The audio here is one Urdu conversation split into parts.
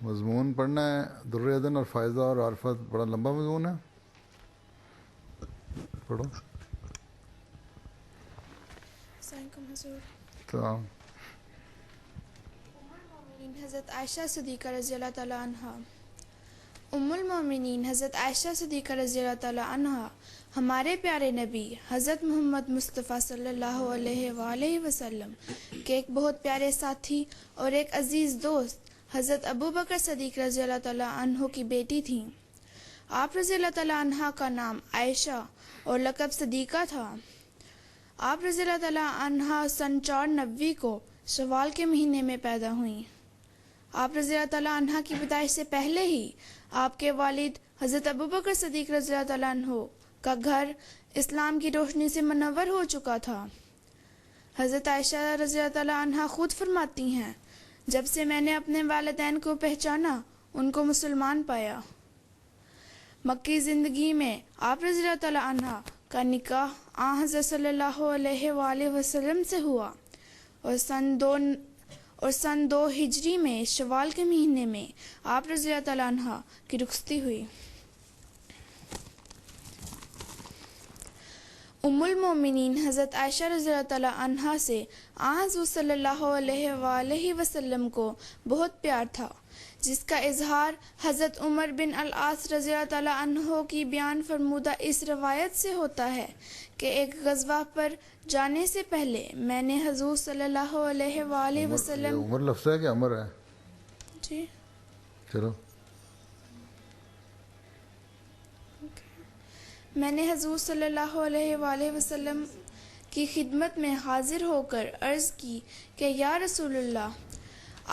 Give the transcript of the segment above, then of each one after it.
مضمون پڑھنا ہے در اذن اور فائزہ اور عارفہ، بڑا لمبا مضمون ہے، پڑھو. السلام علیکم حضور. تو حضرت عائشہ صدیقہ رضی اللہ تعالیٰ عنہ. ام المومنین حضرت عائشہ صدیقہ رضی اللہ تعالیٰ عنہ ہمارے پیارے نبی حضرت محمد مصطفیٰ صلی اللہ علیہ وآلہ وسلم کے ایک بہت پیارے ساتھی اور ایک عزیز دوست حضرت ابو بکر صدیق رضی اللہ تعالیٰ عنہ کی بیٹی تھیں. آپ رضی اللہ تعالیٰ عنہ کا نام عائشہ اور لقب صدیقہ تھا. آپ رضی اللہ تعالیٰ عنہ سن 490 کو شوال کے مہینے میں پیدا ہوئیں. آپ رضی اللہ تعالیٰ عنہ کی پیدائش سے پہلے ہی آپ کے والد حضرت ابو بکر صدیق رضی اللہ تعالیٰ عنہ کا گھر اسلام کی روشنی سے منور ہو چکا تھا. حضرت عائشہ رضی اللہ تعالیٰ عنہ خود فرماتی ہیں، جب سے میں نے اپنے والدین کو پہچانا ان کو مسلمان پایا. مکی زندگی میں آپ رضی اللہ تعالیٰ عنہ کا نکاح آن حضرت صلی اللہ علیہ وآلہ وسلم سے ہوا اور سن 2 ہجری میں شوال کے مہینے میں آپ رضی اللہ تعالیٰ عنہ کی رخصتی ہوئی. ام المومنین حضرت عائشہ رضی اللہ تعالیٰ عنہ سے حضور صلی اللہ علیہ وآلہ وسلم کو بہت پیار تھا، جس کا اظہار حضرت عمر بن العاص رضی اللہ تعالیٰ عنہ کی بیان فرمودہ اس روایت سے ہوتا ہے کہ ایک غزوہ پر جانے سے پہلے میں نے حضور صلی اللہ علیہ وآلہ وسلم. عمر لفظ ہے کہ عمر ہے؟ جی چلو. میں نے حضور صلی اللہ علیہ وآلہ وسلم کی خدمت میں حاضر ہو کر عرض کی کہ یا رسول اللہ،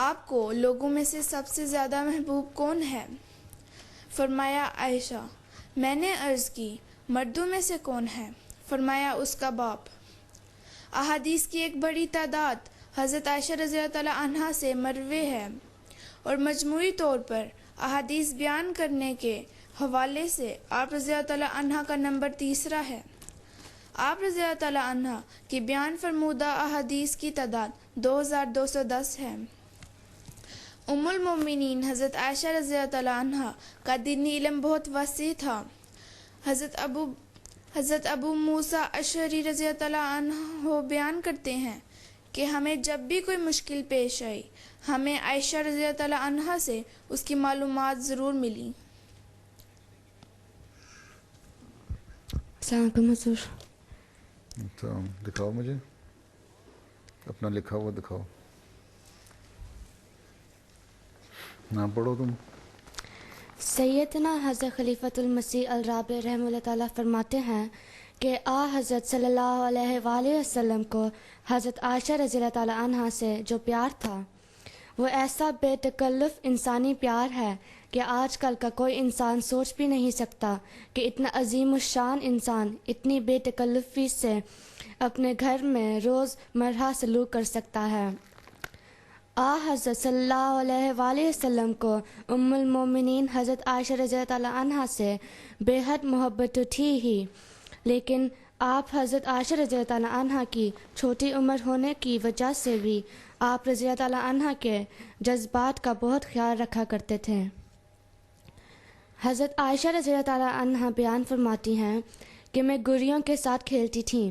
آپ کو لوگوں میں سے سب سے زیادہ محبوب کون ہے؟ فرمایا عائشہ. میں نے عرض کی مردوں میں سے کون ہے؟ فرمایا اس کا باپ. احادیث کی ایک بڑی تعداد حضرت عائشہ رضی اللہ تعالیٰ عنہ سے مروی ہے اور مجموعی طور پر احادیث بیان کرنے کے حوالے سے آپ رضی اللہ تعالیٰ عنہ کا نمبر 3 ہے. آپ رضی اللہ تعالیٰ عنہ کی بیان فرمودہ احادیث کی تعداد 2210 ہے. ام المومنین حضرت عائشہ رضی اللہ تعالیٰ عنہ کا دینی علم بہت وسیع تھا. حضرت ابو موسیٰ اشعری رضی اللہ تعالیٰ عنہ بیان کرتے ہیں کہ ہمیں جب بھی کوئی مشکل پیش آئی ہمیں عائشہ رضی اللہ تعالیٰ عنہ سے اس کی معلومات ضرور ملی. السلام علیکم حضور. تو دکھاؤ مجھے اپنا لکھا ہوا دکھاؤ. نام پڑھو تم. سیدنا حضرت خلیفۃ المسیح الرابع رحمہ اللہ تعالیٰ فرماتے ہیں کہ حضرت صلی اللہ علیہ وآلہ وسلم کو حضرت عائشہ رضی اللہ تعالیٰ عنہ سے جو پیار تھا وہ ایسا بے تکلف انسانی پیار ہے کہ آج کل کا کوئی انسان سوچ بھی نہیں سکتا کہ اتنا عظیم الشان انسان اتنی بے تکلفی سے اپنے گھر میں روز مرہ سلوک کر سکتا ہے. حضرت صلی اللہ علیہ وآلہ وسلم کو ام المومنین حضرت عائشہ رضی اللہ تعالیٰ عنہ سے بے حد محبت تو تھی ہی، لیکن آپ حضرت عائشہ رضی اللہ تعالیٰ عنہ کی چھوٹی عمر ہونے کی وجہ سے بھی آپ رضی اللہ تعالیٰ عنہ کے جذبات کا بہت خیال رکھا کرتے تھے. حضرت عائشہ رضی اللہ تعالیٰ عنہ بیان فرماتی ہیں کہ میں گڑیوں کے ساتھ کھیلتی تھیں،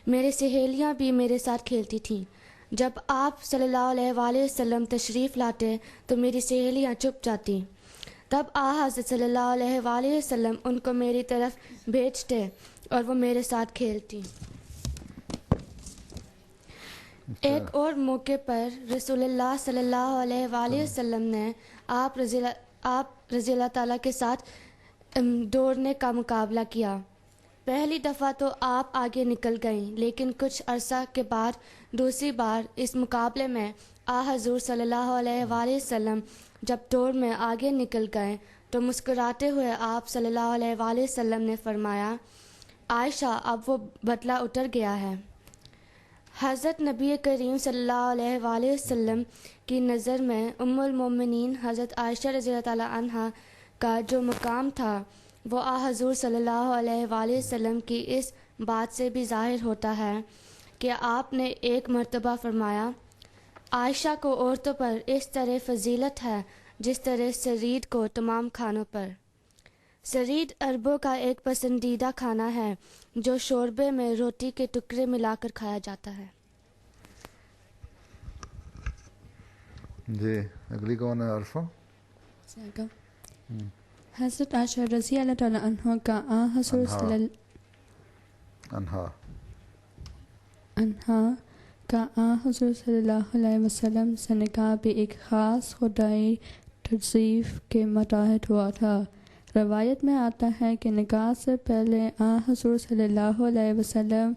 میرے سہیلیاں بھی میرے ساتھ کھیلتی تھیں. جب آپ صلی اللہ علیہ وآلہ وسلم تشریف لاتے تو میری سہیلیاں چپ جاتی، تب حضرت صلی اللہ علیہ وآلہ وسلم ان کو میری طرف بھیجتے اور وہ میرے ساتھ کھیلتی. ایک اور موقع پر رسول اللہ صلی اللہ علیہ وآلہ وسلم نے آپ رضی اللہ تعالیٰ کے ساتھ دوڑنے کا مقابلہ کیا. پہلی دفعہ تو آپ آگے نکل گئیں، لیکن کچھ عرصہ کے بعد دوسری بار اس مقابلے میں حضور صلی اللہ علیہ وآلہ وسلم جب دوڑ میں آگے نکل گئے تو مسکراتے ہوئے آپ صلی اللہ علیہ وآلہ وسلم نے فرمایا، عائشہ اب وہ بدلہ اتر گیا ہے. حضرت نبی کریم صلی اللہ علیہ وآلہ وسلم کی نظر میں ام المومنین حضرت عائشہ رضی اللہ تعالیٰ عنہ کا جو مقام تھا وہ حضور صلی اللہ علیہ وآلہ وسلم کی اس بات سے بھی ظاہر ہوتا ہے کہ آپ نے ایک مرتبہ فرمایا، عائشہ کو عورتوں پر اس طرح فضیلت ہے جس طرح سرید کو تمام کھانوں پر۔ سرید عربوں کا ایک پسندیدہ کھانا ہے جو شوربے میں روٹی کے ٹکڑے ملا کر کھایا جاتا ہے۔ جی اگلی کون ہے عارفہ؟ حضرت عائشہ رضی اللہ تعالیٰ عنہ کا حضرت صلی اللہ علیہ وسلم سے نکاح بھی ایک خاص خدائی ترتیب کے متحد ہوا تھا۔ روایت میں آتا ہے کہ نکاح سے پہلے حضرت صلی اللہ علیہ وسلم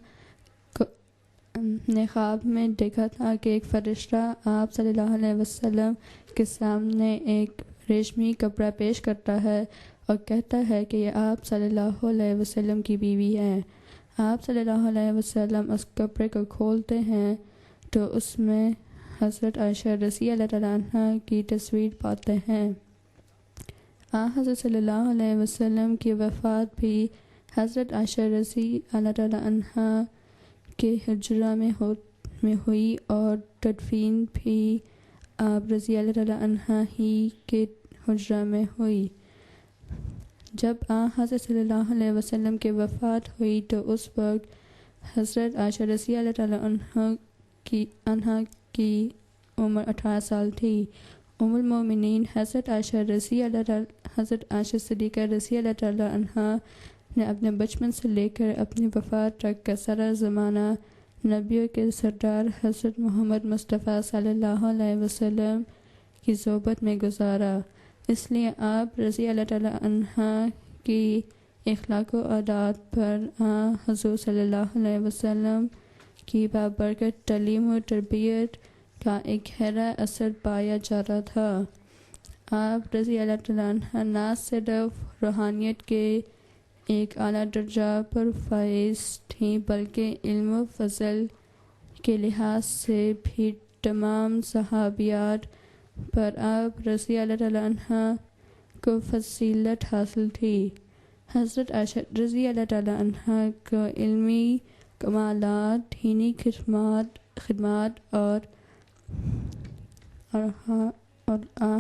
نے خواب میں دیکھا تھا کہ ایک فرشتہ آپ صلی اللہ علیہ وسلم کے سامنے ایک ریشمی کپڑا پیش کرتا ہے اور کہتا ہے کہ یہ آپ صلی اللہ علیہ وسلم کی بیوی ہے۔ آپ صلی اللہ علیہ وسلم اس کپڑے کو کھولتے ہیں تو اس میں حضرت عائشہ رضی اللہ تعالیٰ عنہ کی تصویر پاتے ہیں۔ حضرت صلی اللہ علیہ وسلم کی وفات بھی حضرت عائشہ رضی اللہ تعالیٰ عنہ کے حجرہ میں ہوئی اور تدفین بھی آپ رضی اللہ تعالیٰ عنہ ہی کے حجرہ میں ہوئی۔ جب حضرت صلی اللہ علیہ وسلم کی وفات ہوئی تو اس وقت حضرت عائشہ رضی اللہ تعالیٰ عنہ کی عمر 18 سال تھی۔ ام المومنین حضرت عائشہ صدیقہ رضی اللہ تعالیٰ عنہ نے اپنے بچپن سے لے کر اپنی وفات تک کا سارا زمانہ نبیوں کے سردار حضرت محمد مصطفیٰ صلی اللہ علیہ وسلم کی صحبت میں گزارا۔ اس لیے آپ رضی اللہ تعالیٰ عنہ کی اخلاق و عادات پر حضور صلی اللہ علیہ وسلم کی بابرکت تعلیم و تربیت کا ایک گہرا اثر پایا جاتا تھا۔ آپ رضی اللہ تعالیٰ عنہ نہ صرف روحانیت کے ایک اعلیٰ درجہ پر فائز تھیں بلکہ علم و فضل کے لحاظ سے بھی تمام صحابیات پر آپ رضی اللہ تعالیٰ عنہ کو فضیلت حاصل تھی۔ حضرت عائشہ رضی اللہ تعالیٰ عنہ کو علمی کمالات، دینی خدمات اور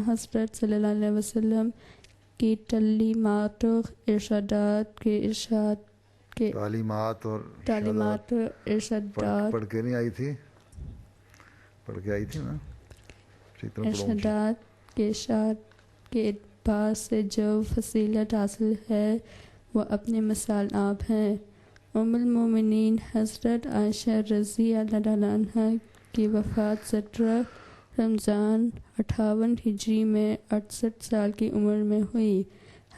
حضرت صلی اللہ علیہ وسلم کی تعلیمات و ارشادات پڑھ کے نہیں آئی تھی، پڑھ کے آئی تھی نا، ارشادات کے ارشاد کے اعتبار سے جو فضیلت حاصل ہے وہ اپنی مثال آپ ہیں۔ ام المومنین حضرت عائشہ رضی اللہ تعالیٰ عنہ کی وفات 17 رمضان 58 ہجری میں 68 سال کی عمر میں ہوئی۔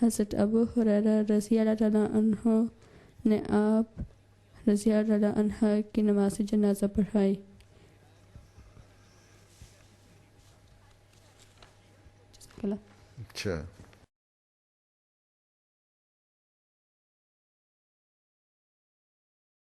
حضرت ابو ہریرہ رضی اللہ تعالیٰ عنہ نے آپ رضی اللہ تعالیٰ عنہ کی نماز جنازہ پڑھائی۔ اچھا